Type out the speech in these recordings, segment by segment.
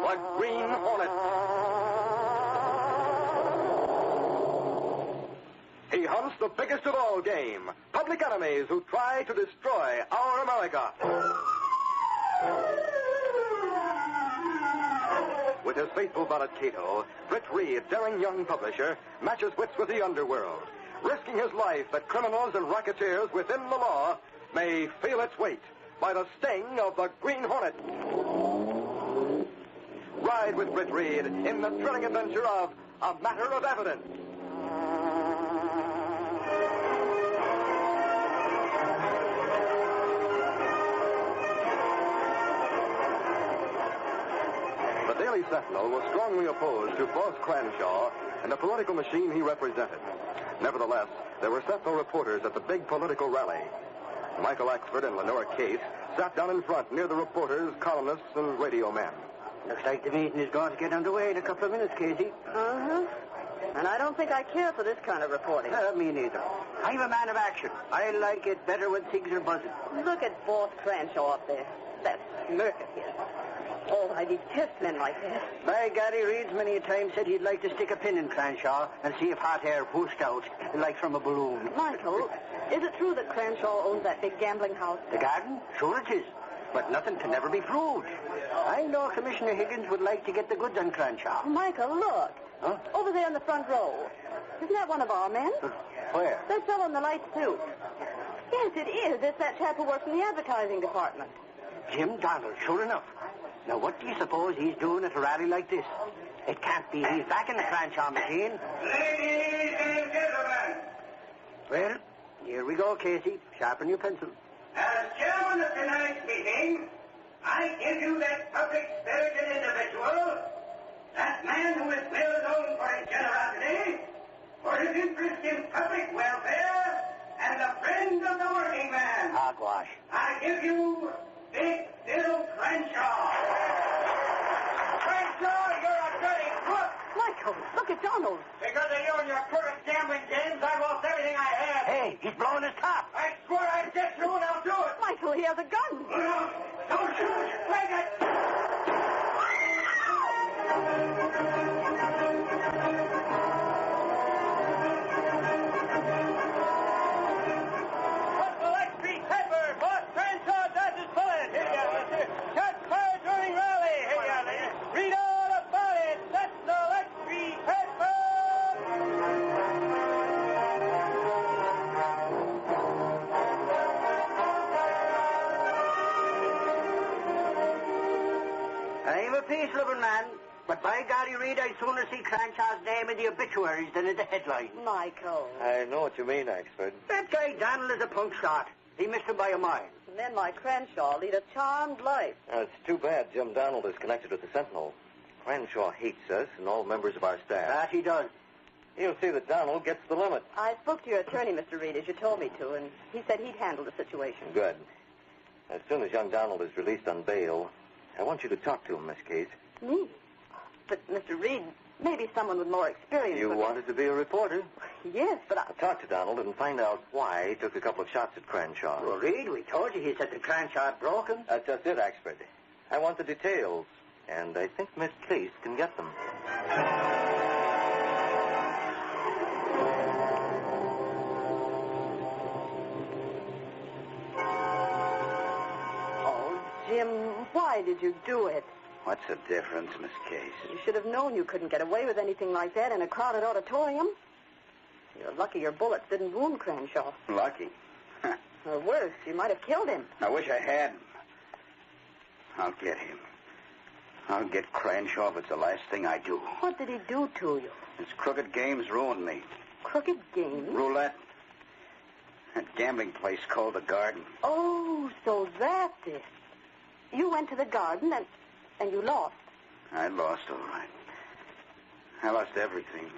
the Green Hornet. He hunts the biggest of all game, public enemies who try to destroy our America. With his faithful valet Kato, Britt Reid, daring young publisher, matches wits with the underworld, risking his life that criminals and racketeers within the law may feel its weight by the sting of the Green Hornet. Ride with Britt Reid in the thrilling adventure of A Matter of Evidence. The Daily Sentinel was strongly opposed to Boss Cranshaw and the political machine he represented. Nevertheless, there were Sentinel reporters at the big political rally. Michael Axford and Lenore Case sat down in front near the reporters, columnists, and radio men. Looks like the meeting is going to get underway in a couple of minutes, Casey. Uh-huh. And I don't think I care for this kind of reporting. Me neither. I'm a man of action. I like it better when things are buzzing. Look at Boss Cranshaw up there. That smirk of his. Oh, I detest men like that. My Gary Reed's many a time said he'd like to stick a pin in Cranshaw and see if hot air pushed out, like from a balloon. Michael, is it true that Cranshaw owns that big gambling house? The garden? Sure it is. But nothing can never be proved. I know Commissioner Higgins would like to get the goods on Cranshaw. Michael, look. Huh? Over there in the front row. Isn't that one of our men? Where? That fellow in the light suit. Yes, it is. It's that chap who works in the advertising department. Jim Donald, sure enough. Now, what do you suppose he's doing at a rally like this? It can't be he's back in the Cranshaw machine. Ladies and gentlemen. Well, here we go, Casey. Sharpen your pencil. As chairman of tonight's meeting, I give you that public-spirited individual, that man who is well known for his generosity, for his interest in public welfare, and the friend of the working man. Hogwash. I give you Big Bill Crenshaw. Crenshaw, you're a dirty crook. Michael, look at Donald. Because of you and your crooked gambling games, I lost everything I had. Hey, he's blowing his top. I swore I'd get you and I'll do it. Michael, he has a gun. No, don't shoot. Take it. What's the Lex Street pepper? Boss Crenshaw dodges bullet. Here you are, mister. Shots fired during rally. Here you are, lady. Read all about it. That's the Lex Street pepper. I'm a peace-loving man, but by Gary Reed, I'd sooner see Cranshaw's name in the obituaries than in the headlines. Michael. I know what you mean, Axford. That guy Donald is a punk shot. He missed him by a mile. Men like Cranshaw lead a charmed life. It's too bad Jim Donald is connected with the Sentinel. Cranshaw hates us and all members of our staff. That he does. He'll see that Donald gets the limit. I spoke to your attorney, Mr. Reed, as you told me to, and he said he'd handle the situation. Good. As soon as young Donald is released on bail, I want you to talk to him, Miss Case. Me? But, Mr. Reed, maybe someone with more experience. You wanted to be a reporter? Yes, but I'll talk to Donald and find out why he took a couple of shots at Cranshaw. Well, Reed, we told you he said the Cranshaw had broken. That's just it, Axford. I want the details, and I think Miss Case can get them. Oh, Jim, why did you do it? What's the difference, Miss Case? You should have known you couldn't get away with anything like that in a crowded auditorium. You're lucky your bullets didn't wound Cranshaw. Lucky. Or worse, you might have killed him. I wish I hadn't. I'll get him. I'll get Cranshaw if it's the last thing I do. What did he do to you? His crooked games ruined me. Crooked games? Roulette. That gambling place called the Garden. Oh, so that's it. You went to the Garden and you lost. I lost, all right. I lost everything.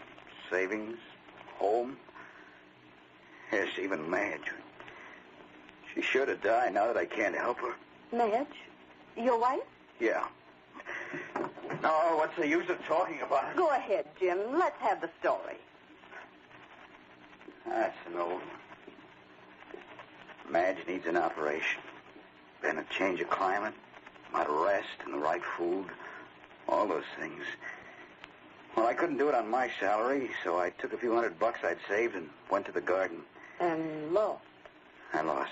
Savings, home. Yes, even Madge. She's sure to die now that I can't help her. Madge? Your wife? Yeah. No, what's the use of talking about it? Go ahead, Jim. Let's have the story. That's an old one. Madge needs an operation. Then a change of climate, a lot of rest and the right food. All those things. Well, I couldn't do it on my salary, so I took a few $100 I'd saved and went to the garden. And lost. I lost.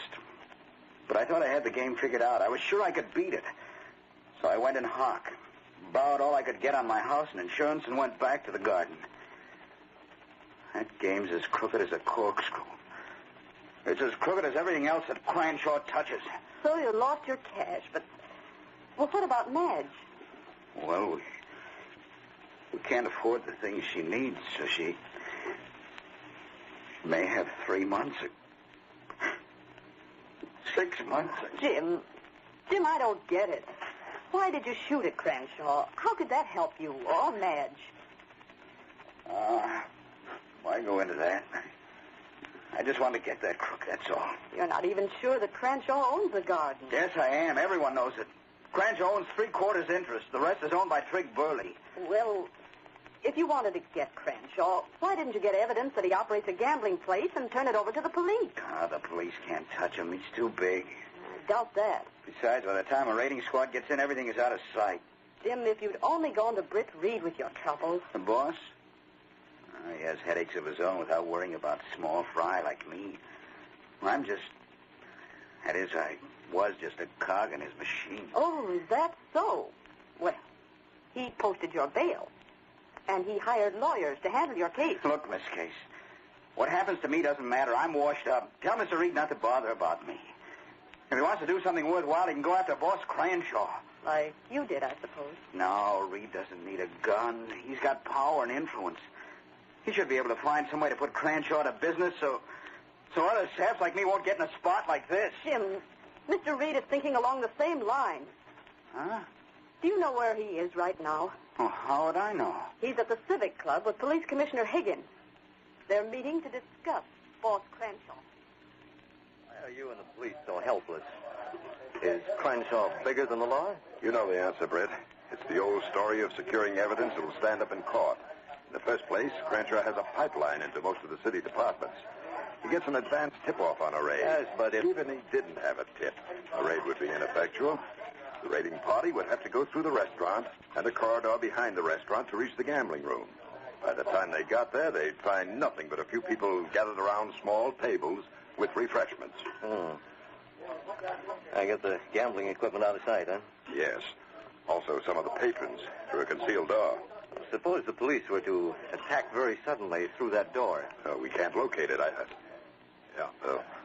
But I thought I had the game figured out. I was sure I could beat it. So I went in hock, borrowed all I could get on my house and insurance, and went back to the garden. That game's as crooked as a corkscrew. It's as crooked as everything else that Cranshaw touches. So you lost your cash, but... Well, what about Madge? Well, we can't afford the things she needs, so she may have 3 months or 6 months. Jim, I don't get it. Why did you shoot at Cranshaw? How could that help you, or Madge? Why go into that? I just want to get that crook, that's all. You're not even sure that Cranshaw owns the garden. Yes, I am. Everyone knows it. Cranshaw owns 3/4 interest. The rest is owned by Trig Burley. Well, if you wanted to get Cranshaw, why didn't you get evidence that he operates a gambling place and turn it over to the police? The police can't touch him. He's too big. I doubt that. Besides, by the time a raiding squad gets in, everything is out of sight. Jim, if you'd only gone to Britt Reid with your troubles. The boss? He has headaches of his own without worrying about small fry like me. I'm just... That is, I was just a cog in his machine. Oh, is that so? Well, he posted your bail. And he hired lawyers to handle your case. Look, Miss Case, what happens to me doesn't matter. I'm washed up. Tell Mr. Reid not to bother about me. If he wants to do something worthwhile, he can go after Boss Cranshaw. Like you did, I suppose. No, Reid doesn't need a gun. He's got power and influence. He should be able to find some way to put Cranshaw to business so other saps like me won't get in a spot like this. Jim, Mr. Reid is thinking along the same lines. Huh? Do you know where he is right now? Oh, how would I know? He's at the Civic Club with Police Commissioner Higgins. They're meeting to discuss Boss Cranshaw. Why are you and the police so helpless? Is Cranshaw bigger than the law? You know the answer, Britt. It's the old story of securing evidence that will stand up in court. In the first place, Cranshaw has a pipeline into most of the city departments. He gets an advance tip-off on a raid. Yes, but even he didn't have a tip, a raid would be ineffectual. The raiding party would have to go through the restaurant and a corridor behind the restaurant to reach the gambling room. By the time they got there, they'd find nothing but a few people gathered around small tables with refreshments. I get the gambling equipment out of sight, huh? Yes. Also some of the patrons through a concealed door. Suppose the police were to attack very suddenly through that door. We can't locate it.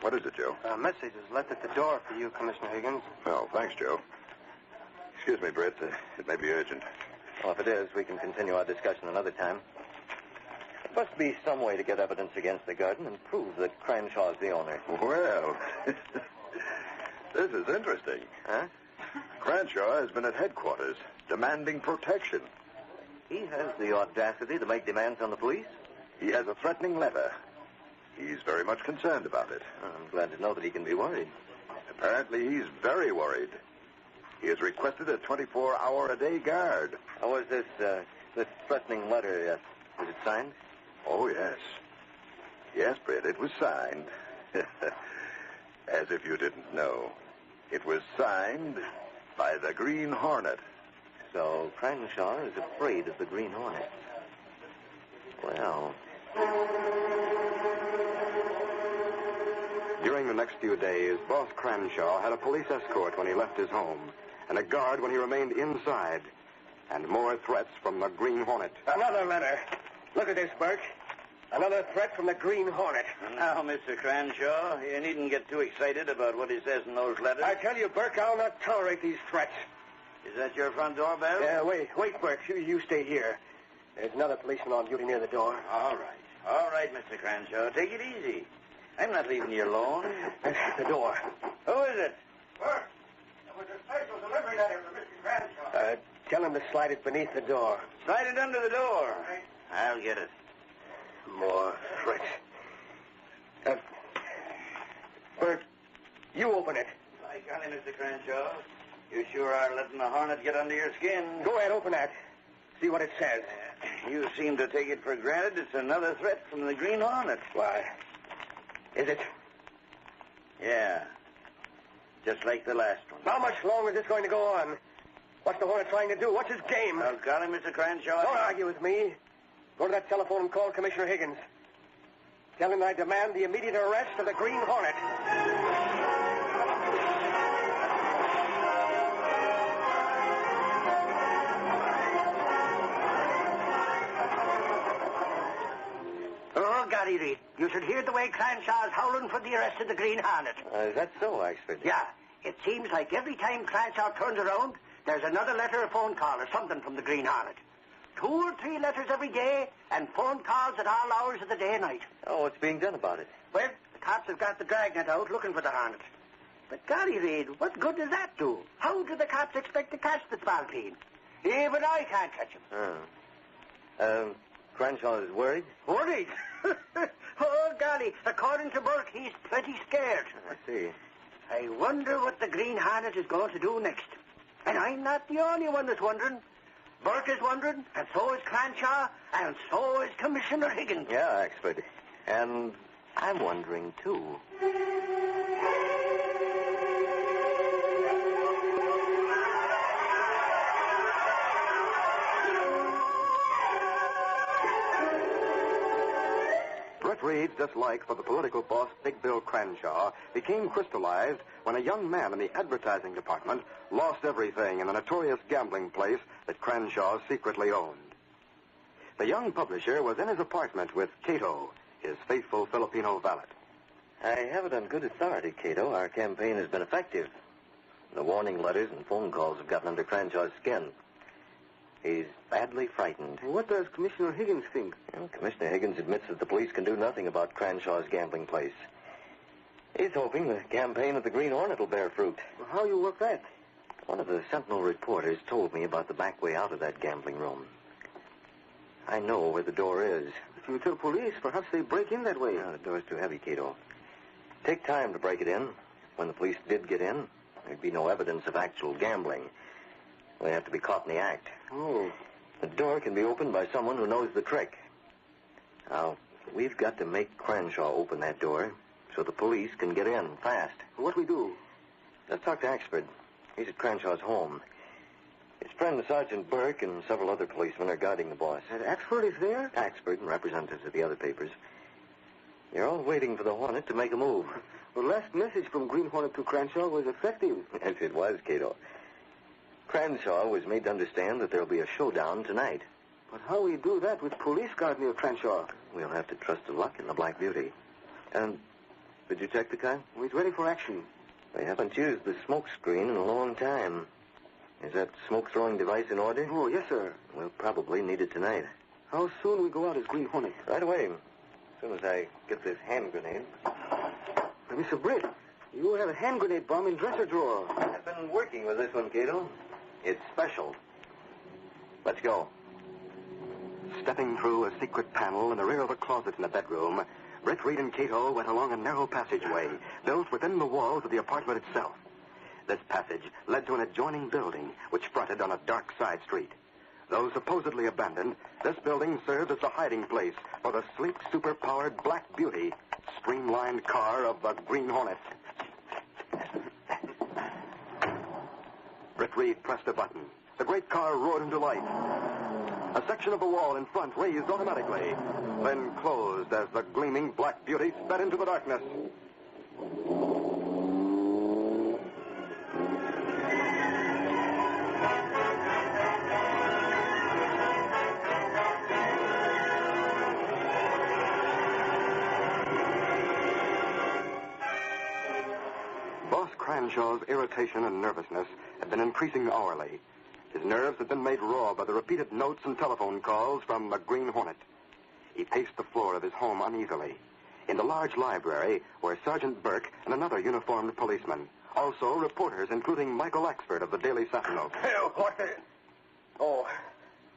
What is it, Joe? A message is left at the door for you, Commissioner Higgins. Oh, thanks, Joe. Excuse me, Britt. It may be urgent. Well, if it is, we can continue our discussion another time. There must be some way to get evidence against the garden and prove that Cranshaw's the owner. Well, this is interesting. Huh? Cranshaw has been at headquarters demanding protection. He has the audacity to make demands on the police? He has a threatening letter. He's very much concerned about it. I'm glad to know that he can be worried. Apparently, he's very worried. He has requested a 24-hour-a-day guard. How was this threatening letter? Was it signed? Oh, yes. Yes, Britt, it was signed. As if you didn't know. It was signed by the Green Hornet. So Cranshaw is afraid of the Green Hornet. Well... During the next few days, Boss Cranshaw had a police escort when he left his home, and a guard when he remained inside, and more threats from the Green Hornet. Another letter. Look at this, Burke. Another threat from the Green Hornet. Now, Mr. Cranshaw, you needn't get too excited about what he says in those letters. I tell you, Burke, I'll not tolerate these threats. Is that your front door, Bell? Yeah, wait, Burke. You stay here. There's another policeman on duty near the door. All right, Mr. Cranshaw. Take it easy. I'm not leaving you alone. The door. Who is it? Burke, there was a special delivery letter for Mr. Cranshaw. Tell him to slide it beneath the door. Slide it under the door. I'll get it. More threats. Burke, you open it. I got it, Mr. Cranshaw. You sure are letting the Hornet get under your skin. Go ahead, open that. See what it says. You seem to take it for granted it's another threat from the Green Hornet. Why? Is it? Yeah. Just like the last one. How much longer is this going to go on? What's the Hornet trying to do? What's his game? Got him, Mr. Crenshaw. Don't argue with me. Go to that telephone and call Commissioner Higgins. Tell him I demand the immediate arrest of the Green Hornet. Oh, Gary Reid, you should hear the way Cranshaw's howling for the arrest of the Green Hornet. Is that so, Axford? Yeah, it seems like every time Cranshaw turns around, there's another letter or phone call or something from the Green Hornet. 2 or 3 letters every day and phone calls at all hours of the day and night. Oh, what's being done about it? Well, the cops have got the dragnet out looking for the Hornet. But, Gary Reid, what good does that do? How do the cops expect to catch the spalpeen? Even I can't catch him. Crenshaw is worried? Worried? Oh, golly, according to Burke, he's pretty scared. I see. I wonder what the Green Hornet is going to do next. And I'm not the only one that's wondering. Burke is wondering, and so is Cranshaw, and so is Commissioner Higgins. Yeah, Axford. And I'm wondering, too. Britt Reid's dislike for the political boss, Big Bill Cranshaw, became crystallized when a young man in the advertising department lost everything in the notorious gambling place that Cranshaw secretly owned. The young publisher was in his apartment with Kato, his faithful Filipino valet. I have it on good authority, Kato. Our campaign has been effective. The warning letters and phone calls have gotten under Cranshaw's skin. He's badly frightened. What does Commissioner Higgins think? Well, Commissioner Higgins admits that the police can do nothing about Cranshaw's gambling place. He's hoping the campaign of the Green Hornet will bear fruit. Well, how you work that? One of the Sentinel reporters told me about the back way out of that gambling room. I know where the door is. If you tell police, perhaps they break in that way. No, the door's too heavy, Kato. Take time to break it in. When the police did get in, there'd be no evidence of actual gambling. They have to be caught in the act. Oh. The door can be opened by someone who knows the trick. Now, we've got to make Cranshaw open that door so the police can get in fast. What we do? Let's talk to Axford. He's at Cranshaw's home. His friend, Sergeant Burke, and several other policemen are guarding the boss. And Axford is there? Axford and representatives of the other papers. They're all waiting for the Hornet to make a move. The last message from Green Hornet to Cranshaw was effective. Yes, it was, Kato. Cranshaw was made to understand that there'll be a showdown tonight. But how we do that with police guard near Cranshaw? We'll have to trust to luck in the Black Beauty. Did you check the car? He's ready for action. They haven't used the smoke screen in a long time. Is that smoke-throwing device in order? Oh, yes, sir. We'll probably need it tonight. How soon we go out as Green Hornet? Right away. As soon as I get this hand grenade. Mr. Britt, you have a hand grenade bomb in dresser drawer. I've been working with this one, Kato. It's special. Let's go. Stepping through a secret panel in the rear of a closet in the bedroom, Britt Reid and Kato went along a narrow passageway built within the walls of the apartment itself. This passage led to an adjoining building which fronted on a dark side street. Though supposedly abandoned, this building served as the hiding place for the sleek, super-powered Black Beauty, streamlined car of the Green Hornet. Britt Reid pressed a button. The great car roared into light. A section of the wall in front raised automatically, then closed as the gleaming Black Beauty sped into the darkness. Boss Cranshaw's irritation and nervousness had been increasing hourly. His nerves had been made raw by the repeated notes and telephone calls from the Green Hornet. He paced the floor of his home uneasily. In the large library were Sergeant Burke and another uniformed policeman. Also, reporters, including Michael Axford of the Daily Sentinel. What the... Oh,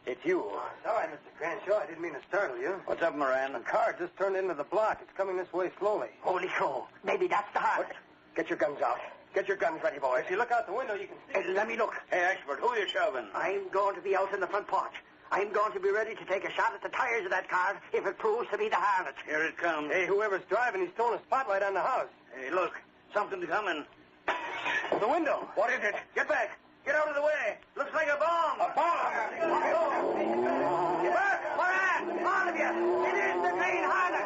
it's you. Sorry, Mr. Cranshaw. I didn't mean to startle you. What's up, Moran? The car just turned into the block. It's coming this way slowly. Holy crow. Maybe that's the heart. Get your guns out. Get your guns ready, boys. If you look out the window, you can see... let me look. Hey, Axford, who are you shoving? I'm going to be out in the front porch. I'm going to be ready to take a shot at the tires of that car if it proves to be the Hornet. Here it comes. Hey, whoever's driving, he's throwing a spotlight on the house. Hey, look, something's coming. The window. What is it? Get back. Get out of the way. Looks like a bomb. A bomb? Bert, Moran, all of you. It is the Green Hornet.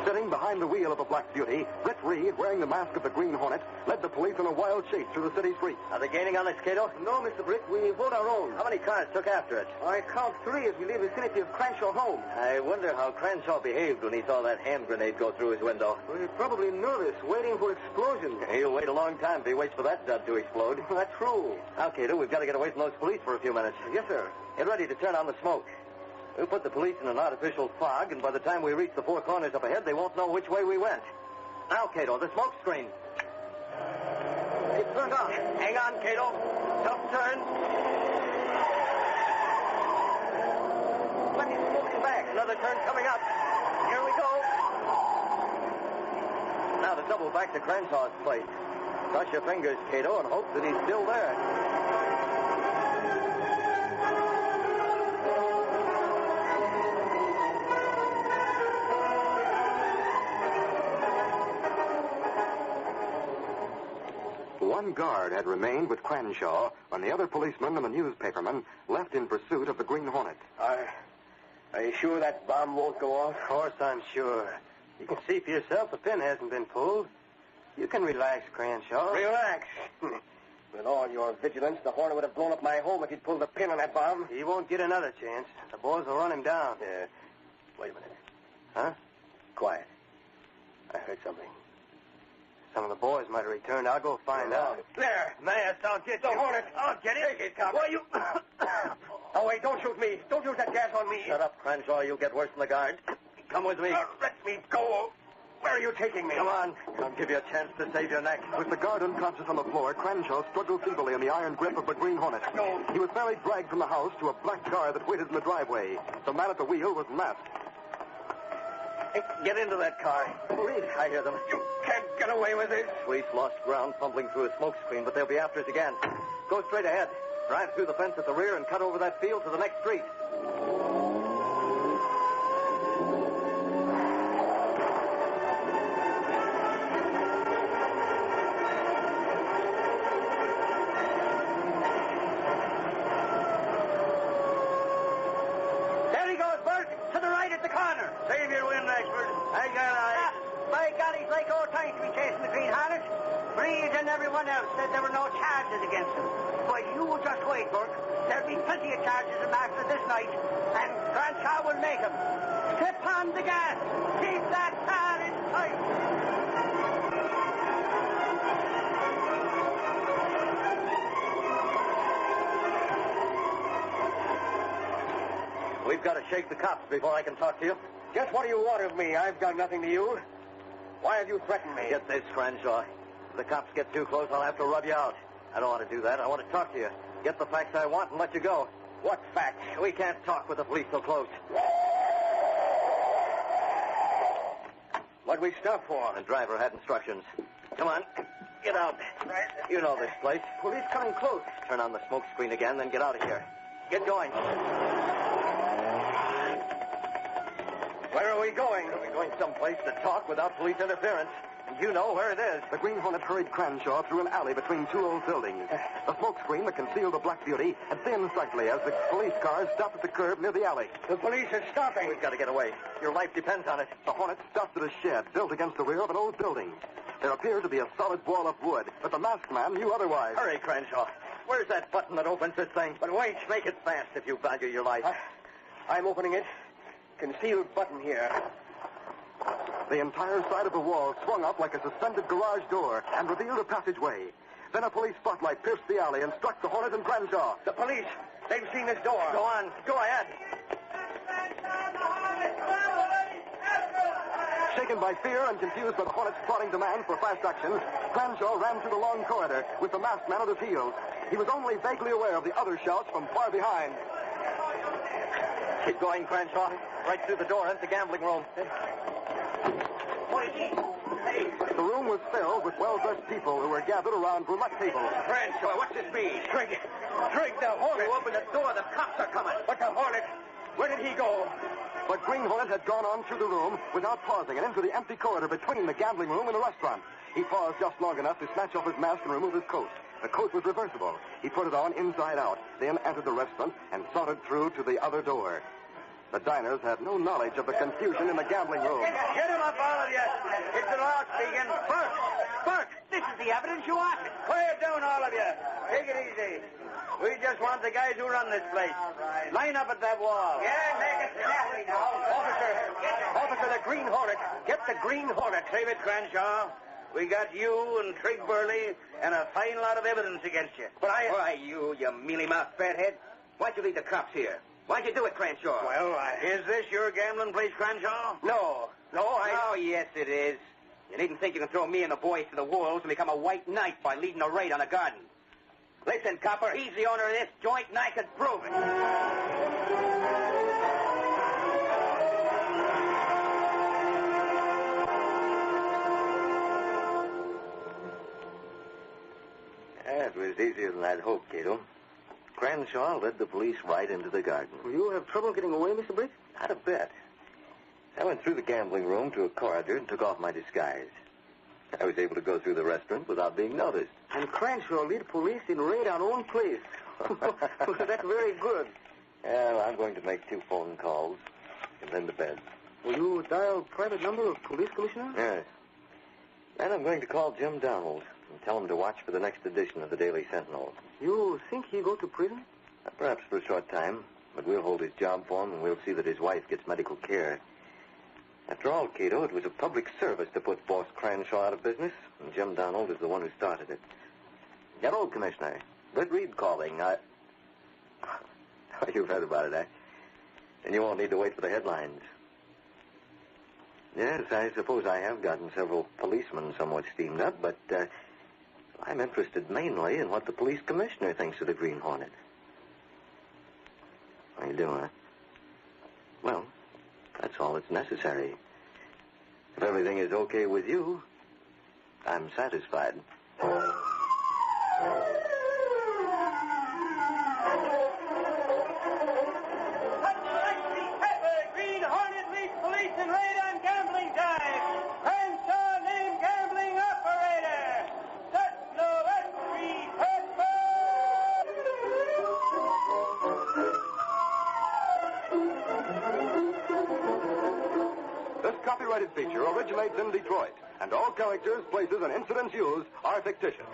Sitting behind the wheel of the Black Beauty, Britt Reid, wearing the mask of the Green Hornet, led the police on a wild chase through the city streets. Are they gaining on us, Kato? No, Mr. Britt, we hold our own. How many cars took after it? I count 3 as we leave the vicinity of Cranshaw home. I wonder how Cranshaw behaved when he saw that hand grenade go through his window. Well, he's probably nervous, waiting for explosion. He'll wait a long time if he waits for that dud to explode. That's true. Now, Kato, we've got to get away from those police for a few minutes. Yes, sir. Get ready to turn on the smoke. We'll put the police in an artificial fog, and by the time we reach the 4 corners up ahead, they won't know which way we went. Now, Kato, the smoke screen. It's turned on. Hang on, Kato. Tough turn. Plenty smoking back. Another turn coming up. Here we go. Now to double back to Cranshaw's place. Cross your fingers, Kato, and hope that he's still there. One guard had remained with Cranshaw when the other policeman and the newspaperman left in pursuit of the Green Hornet. Are you sure that bomb won't go off? Of course I'm sure. You can see for yourself the pin hasn't been pulled. You can relax, Cranshaw. Relax? With all your vigilance, the Hornet would have blown up my home if he'd pulled the pin on that bomb. He won't get another chance. The boys will run him down. Wait a minute. Huh? Quiet. I heard something. Some of the boys might have returned. I'll go find out. There. Mask, I'll get the Hornet. I'll get it. Take it, cop. Why, you... Oh, wait, don't shoot me. Don't use that gas on me. Shut up, Cranshaw. You'll get worse than the guard. Come with me. Let me go. Where are you taking me? Come on. I'll give you a chance to save your neck. With the guard unconscious on the floor, Cranshaw struggled feebly in the iron grip of the Green Hornet. He was fairly dragged from the house to a black car that waited in the driveway. The man at the wheel was masked. Hey, get into that car. Police. I hear them. You can't get away with this. Police lost ground fumbling through a smoke screen, but they'll be after us again. Go straight ahead. Drive through the fence at the rear and cut over that field to the next street. There he goes, Bert. To the right at the corner. Save your wind, Ashford. I got eyes. By golly, it's like old times to be chasing the Green Hornet. Reid and everyone else said there were no charges against him. But you just wait, Bert. There'll be plenty of charges after this night, and Cranshaw will make them. Step on the gas. Keep that car in sight. We've got to shake the cops before I can talk to you. Just what do you want of me? I've done nothing to you. Why have you threatened me? Get this, Cranshaw. If the cops get too close, I'll have to rub you out. I don't want to do that. I want to talk to you. Get the facts I want and let you go. What facts? We can't talk with the police so close. What'd we stop for? The driver had instructions. Come on. Get out. You know this place. Police coming close. Turn on the smoke screen again, then get out of here. Get going. Where are we going? We're going someplace to talk without police interference. And you know where it is. The Green Hornet hurried Cranshaw through an alley between 2 old buildings. The smoke screen that concealed the Black Beauty had thinned slightly as the police cars stopped at the curb near the alley. The police are stopping. We've got to get away. Your life depends on it. The Hornet stopped at a shed built against the rear of an old building. There appeared to be a solid wall of wood, but the masked man knew otherwise. Hurry, Cranshaw. Where's that button that opens this thing? But wait. Make it fast if you value your life. I'm opening it. Concealed button here. The entire side of the wall swung up like a suspended garage door and revealed a passageway. Then a police spotlight pierced the alley and struck the Hornet and Cranshaw. The police. They've seen this door. Go on. Go ahead. Shaken by fear and confused by the Hornet's plotting demands for fast action, Cranshaw ran through the long corridor with the masked man at his heels. He was only vaguely aware of the other shouts from far behind. Keep going, Cranshaw. Right through the door into the gambling room. The room was filled with well-dressed people who were gathered around roulette tables. Cranshaw, what's this mean? Trig, the Hornet. You open the door, the cops are coming. But the Hornet? Where did Where'd he go? But Green Hornet had gone on through the room without pausing and into the empty corridor between the gambling room and the restaurant. He paused just long enough to snatch off his mask and remove his coat. The coat was reversible. He put it on inside out, then entered the restaurant and sauntered through to the other door. The diners had no knowledge of the confusion in the gambling room. Get him up, all of you. It's the law speaking. Burke, this is the evidence you wanted. Quiet down, all of you. Take it easy. We just want the guys who run this place. Right. Line up at that wall. Yeah, make it snappy now. Officer, the Green Hornet. Get the Green Hornet. Save it, Cranshaw. We got you and Trig Burley and a fine lot of evidence against you. But Why, you mealy-mouthed fathead? Why'd you leave the cops here? Why'd you do it, Cranshaw? Well, Is this your gambling place, Cranshaw? No, Oh, yes, it is. You needn't think you can throw me and the boys to the wolves and become a white knight by leading a raid on a garden. Listen, copper, he's the owner of this joint, and I can prove it. It was easier than I'd hoped, Kato. Cranshaw led the police right into the garden. Will you have trouble getting away, Mr. Britt? Not a bit. I went through the gambling room to a corridor and took off my disguise. I was able to go through the restaurant without being noticed. And Cranshaw lead police in raid on own place. Well, that's very good. Well, I'm going to make 2 phone calls and then to bed. Will you dial private number of police commissioner? Yes. Then I'm going to call Jim Donald and tell him to watch for the next edition of the Daily Sentinel. You think he'll go to prison? Perhaps for a short time, but we'll hold his job for him and we'll see that his wife gets medical care. After all, Kato, it was a public service to put Boss Cranshaw out of business, and Jim Donald is the one who started it. Hello, Commissioner. Britt Reid calling. You've heard about it, eh? Then you won't need to wait for the headlines. Yes, I suppose I have gotten several policemen somewhat steamed up, but I'm interested mainly in what the police commissioner thinks of the Green Hornet. Oh, you do, huh? Well, that's all that's necessary. If everything is okay with you, I'm satisfied. Green Hornet leads police in raid on gambling dive. Cranshaw named gambling operator. That's no entry. This copyrighted feature originates in Detroit, and all characters, places, and incidents used are fictitious.